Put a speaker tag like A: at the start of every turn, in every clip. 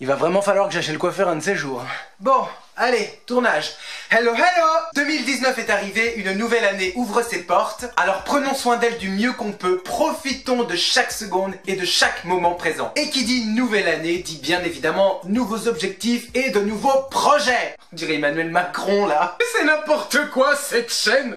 A: Il va vraiment falloir que j'achète le coiffeur un de ces jours. Bon, allez, tournage. Hello, hello! 2019 est arrivé, une nouvelle année ouvre ses portes. Alors prenons soin d'elle du mieux qu'on peut, profitons de chaque seconde et de chaque moment présent. Et qui dit nouvelle année, dit bien évidemment nouveaux objectifs et de nouveaux projets. On dirait Emmanuel Macron là. C'est n'importe quoi cette chaîne!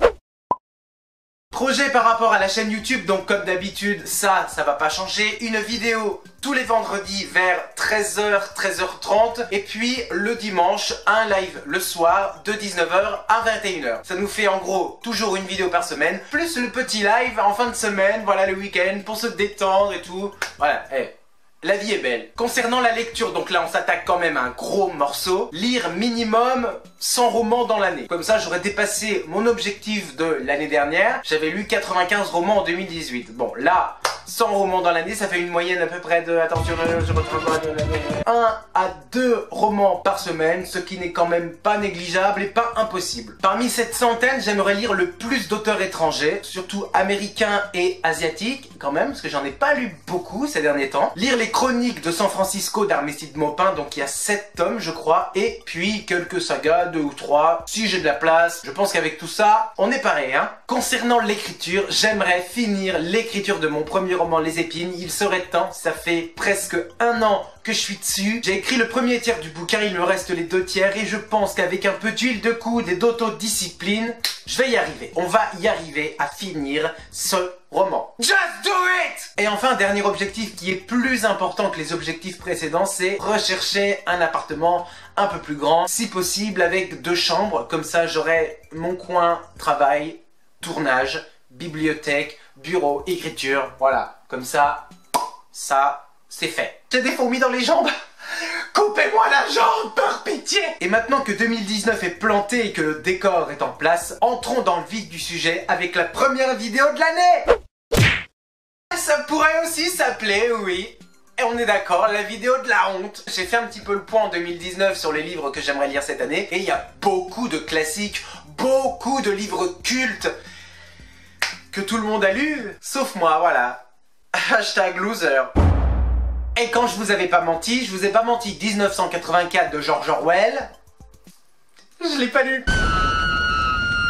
A: Projet par rapport à la chaîne YouTube, donc comme d'habitude, ça va pas changer. Une vidéo tous les vendredis vers 13h, 13h30. Et puis le dimanche, un live le soir de 19h à 21h. Ça nous fait en gros toujours une vidéo par semaine. Plus le petit live en fin de semaine, voilà le week-end, pour se détendre et tout. Voilà, la vie est belle. Concernant la lecture, donc là on s'attaque quand même à un gros morceau. Lire minimum 100 romans dans l'année. Comme ça j'aurais dépassé mon objectif de l'année dernière. J'avais lu 95 romans en 2018. Bon là, 100 romans dans l'année, ça fait une moyenne à peu près de... Attention, je retrouve 1 à 2 romans par semaine, ce qui n'est quand même pas négligeable et pas impossible. Parmi cette centaine, j'aimerais lire le plus d'auteurs étrangers, surtout américains et asiatiques quand même, parce que j'en ai pas lu beaucoup ces derniers temps. Lire les chroniques de San Francisco d'Armestide Maupin, donc il y a 7 tomes je crois, et puis quelques sagas, 2 ou 3, si j'ai de la place. Je pense qu'avec tout ça, on est pareil, hein. Concernant l'écriture, j'aimerais finir l'écriture de mon premier roman Les Épines. Il serait temps, ça fait presque 1 an que je suis dessus. J'ai écrit le premier tiers du bouquin, il me reste les 2 tiers et je pense qu'avec un peu d'huile de coude et d'autodiscipline, je vais y arriver. On va y arriver à finir ce roman. Just do it! Et enfin, dernier objectif qui est plus important que les objectifs précédents, c'est rechercher un appartement un peu plus grand, si possible avec 2 chambres. Comme ça, j'aurai mon coin travail, tournage, bibliothèque, bureau, écriture, voilà. Comme ça, c'est fait. J'ai des fourmis dans les jambes. Coupez-moi la jambe, par pitié! Et maintenant que 2019 est planté et que le décor est en place, entrons dans le vif du sujet avec la première vidéo de l'année! Ça pourrait aussi s'appeler, oui, et on est d'accord, la vidéo de la honte. J'ai fait un petit peu le point en 2019 sur les livres que j'aimerais lire cette année, et il y a beaucoup de classiques, beaucoup de livres cultes que tout le monde a lu, sauf moi, voilà. Hashtag loser. Et quand je vous avais pas menti, je vous ai pas menti. 1984 de George Orwell, je l'ai pas lu.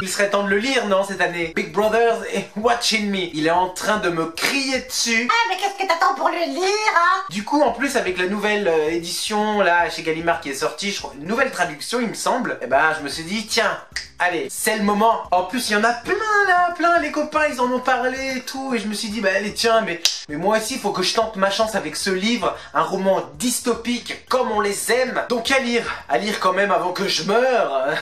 A: Il serait temps de le lire, non, cette année? Big Brother est watching me. Il est en train de me crier dessus.
B: Ah, mais qu'est-ce que t'attends pour le lire, hein?
A: Du coup, en plus, avec la nouvelle édition, là, chez Gallimard qui est sortie, je crois, une nouvelle traduction, il me semble, et ben, je me suis dit, tiens, allez, c'est le moment. En plus, il y en a plein, là, plein, les copains, ils en ont parlé et tout, et je me suis dit, bah, allez, tiens, mais moi aussi, il faut que je tente ma chance avec ce livre, un roman dystopique, comme on les aime. Donc, à lire quand même avant que je meure.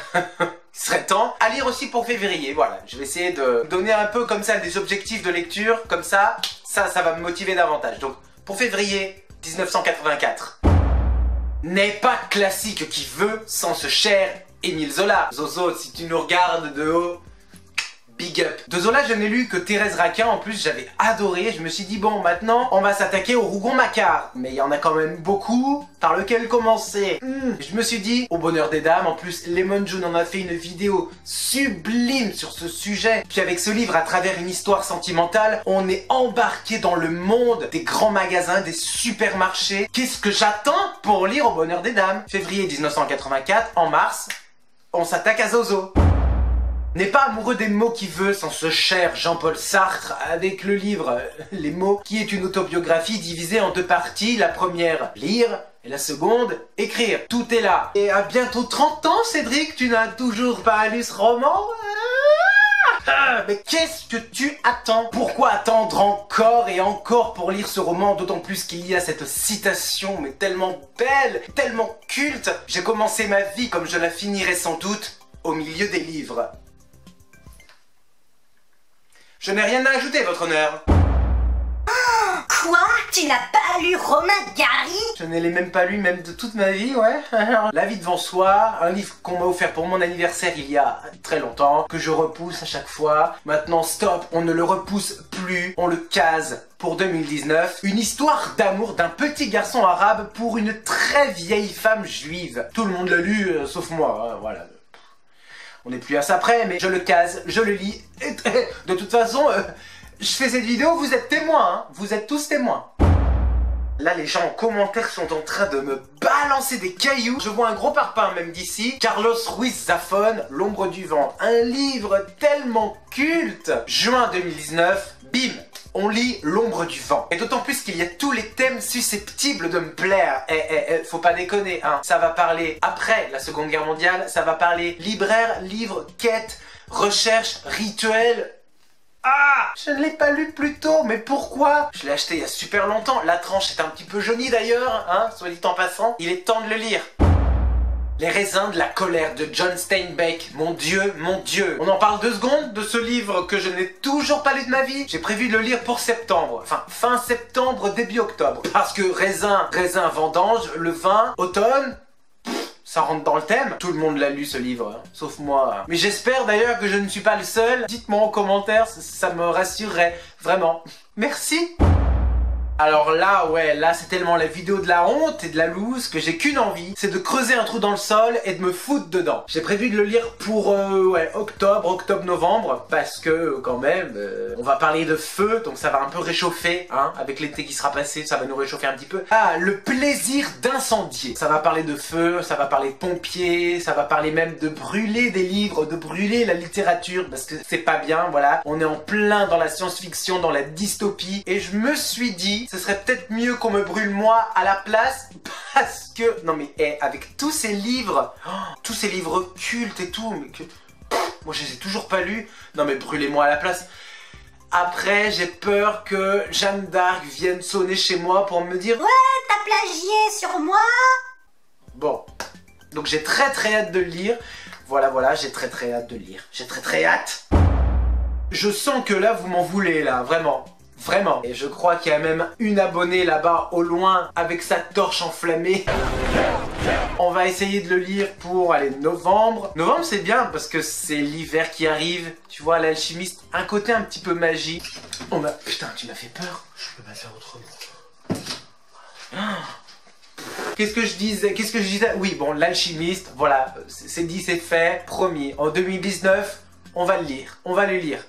A: Il serait temps. À lire aussi pour février, voilà. Je vais essayer de donner un peu comme ça des objectifs de lecture, comme ça va me motiver davantage. Donc, pour février 1984. N'est pas classique qui veut sans ce cher Émile Zola. Zozo, si tu nous regardes de haut, big up. De Zola, je n'ai lu que Thérèse Raquin, en plus j'avais adoré. Je me suis dit, bon, maintenant, on va s'attaquer au Rougon-Macquart. Mais il y en a quand même beaucoup, par lequel commencer? Je me suis dit, au bonheur des dames, en plus, Lemon June en a fait une vidéo sublime sur ce sujet. Puis avec ce livre, à travers une histoire sentimentale, on est embarqué dans le monde des grands magasins, des supermarchés. Qu'est-ce que j'attends pour lire au bonheur des dames? Février 1984, en mars, on s'attaque à Zozo. N'est pas amoureux des mots qui veut sans ce cher Jean-Paul Sartre avec le livre Les mots, qui est une autobiographie divisée en 2 parties. La première, lire, et la seconde, écrire. Tout est là. Et à bientôt 30 ans, Cédric, tu n'as toujours pas lu ce roman? Mais qu'est-ce que tu attends? Pourquoi attendre encore et encore pour lire ce roman? D'autant plus qu'il y a cette citation, mais tellement belle, tellement culte. J'ai commencé ma vie comme je la finirai sans doute, au milieu des livres. Je n'ai rien à ajouter, votre honneur.
B: Quoi? Tu n'as pas lu Romain Gary?
A: Je ne l'ai même pas lu, même de toute ma vie, ouais. La vie devant soi, un livre qu'on m'a offert pour mon anniversaire il y a très longtemps, que je repousse à chaque fois. Maintenant, stop, on ne le repousse plus, on le case pour 2019. Une histoire d'amour d'un petit garçon arabe pour une très vieille femme juive. Tout le monde l'a lu, sauf moi, hein, voilà. On n'est plus à ça près, mais je le case, je le lis. Et de toute façon, je fais cette vidéo, vous êtes témoins, hein. Vous êtes tous témoins. Là, les gens en commentaire sont en train de me balancer des cailloux. Je vois un gros parpaing même d'ici. Carlos Ruiz Zafón, L'ombre du vent. Un livre tellement culte. Juin 2019, bim, on lit L'ombre du vent. Et d'autant plus qu'il y a tous les thèmes susceptibles de me plaire. Faut pas déconner, hein. Ça va parler après la Seconde Guerre mondiale. Ça va parler libraire, livre, quête, recherche, rituel. Ah! Je ne l'ai pas lu plus tôt, mais pourquoi? Je l'ai acheté il y a super longtemps. La tranche est un petit peu jaunie d'ailleurs, hein, soit dit en passant. Il est temps de le lire. Les raisins de la colère de John Steinbeck. Mon Dieu, mon Dieu. On en parle 2 secondes de ce livre que je n'ai toujours pas lu de ma vie. J'ai prévu de le lire pour septembre. Enfin, fin septembre, début octobre. Parce que raisin, vendange, le vin, automne... Ça rentre dans le thème. Tout le monde l'a lu ce livre, hein, sauf moi. Mais j'espère d'ailleurs que je ne suis pas le seul. Dites-moi en commentaire, ça me rassurerait. Vraiment. Merci. Alors là, ouais, là c'est tellement la vidéo de la honte et de la loose que j'ai qu'une envie, c'est de creuser un trou dans le sol et de me foutre dedans. J'ai prévu de le lire pour, octobre-novembre, parce que quand même, on va parler de feu, donc ça va un peu réchauffer, hein, avec l'été qui sera passé, ça va nous réchauffer un petit peu. Ah, le plaisir d'incendier. Ça va parler de feu, ça va parler de pompiers, ça va parler même de brûler des livres, de brûler la littérature, parce que c'est pas bien, voilà. On est en plein dans la science-fiction, dans la dystopie, et je me suis dit, ce serait peut-être mieux qu'on me brûle moi à la place, parce que... Non mais, avec tous ces livres cultes et tout, mais que... moi je les ai toujours pas lus. Non mais brûlez-moi à la place. Après, j'ai peur que Jeanne d'Arc vienne sonner chez moi pour me dire...
B: Ouais, t'as plagié sur moi.
A: Bon, donc j'ai très hâte de le lire. Voilà, j'ai très hâte de le lire. J'ai très hâte. Je sens que là, vous m'en voulez, là, vraiment. Vraiment. Et je crois qu'il y a même une abonnée là-bas au loin avec sa torche enflammée. On va essayer de le lire pour, allez, novembre. Novembre c'est bien parce que c'est l'hiver qui arrive. Tu vois, l'alchimiste, un côté un petit peu magique. On va... Putain, tu m'as fait peur. Je peux pas faire autrement. Qu'est-ce que je disais? Oui, bon, l'alchimiste, voilà, c'est dit, c'est fait. Promis, en 2019, on va le lire. On va le lire.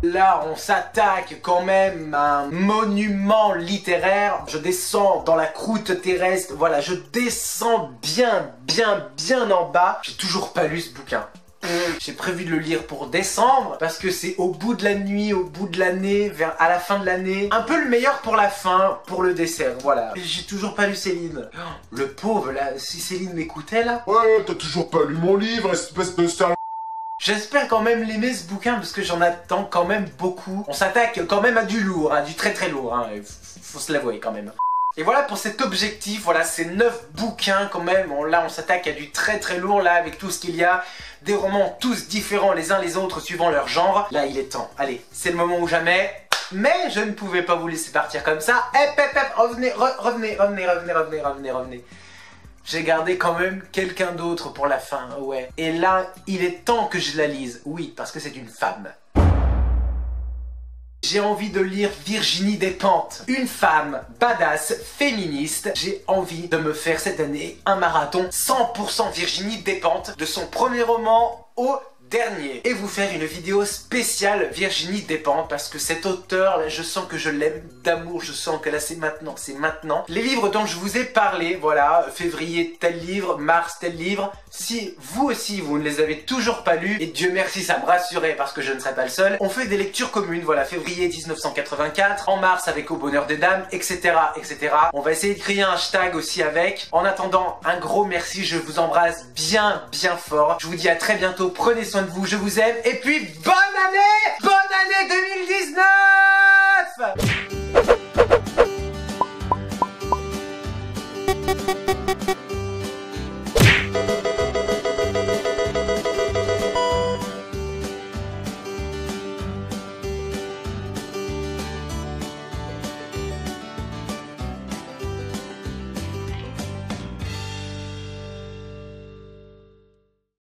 A: Là, on s'attaque quand même à un monument littéraire. Je descends dans la croûte terrestre. Voilà, je descends bien en bas. J'ai toujours pas lu ce bouquin. J'ai prévu de le lire pour décembre parce que c'est au bout de la nuit, au bout de l'année, à la fin de l'année. Un peu le meilleur pour la fin, pour le dessert, voilà. J'ai toujours pas lu Céline. Le pauvre, là, si Céline m'écoutait, là.
C: Ouais, t'as toujours pas lu mon livre, espèce de sale...
A: J'espère quand même l'aimer ce bouquin parce que j'en attends quand même beaucoup. On s'attaque quand même à du lourd, à du très lourd, hein. Faut se l'avouer quand même. Et voilà pour cet objectif, voilà ces 9 bouquins quand même. Là on s'attaque à du très lourd là avec tout ce qu'il y a. Des romans tous différents les uns les autres suivant leur genre. Là il est temps, allez, c'est le moment ou jamais. Mais je ne pouvais pas vous laisser partir comme ça. Revenez. J'ai gardé quand même quelqu'un d'autre pour la fin, ouais. Et là, il est temps que je la lise. Oui, parce que c'est une femme. J'ai envie de lire Virginie Despentes. Une femme badass, féministe. J'ai envie de me faire cette année un marathon 100% Virginie Despentes. De son premier roman au dernier. Et vous faire une vidéo spéciale Virginie Despentes parce que cet auteur là je sens que je l'aime d'amour, je sens que là c'est maintenant. Les livres dont je vous ai parlé, voilà, février tel livre, mars tel livre, si vous aussi vous ne les avez toujours pas lus, et Dieu merci ça me rassurait parce que je ne serais pas le seul, on fait des lectures communes, voilà, février 1984, en mars avec Au bonheur des dames, etc. On va essayer de créer un hashtag aussi avec. En attendant, un gros merci, je vous embrasse bien fort, je vous dis à très bientôt, prenez soin de vous, je vous aime, et puis bonne année!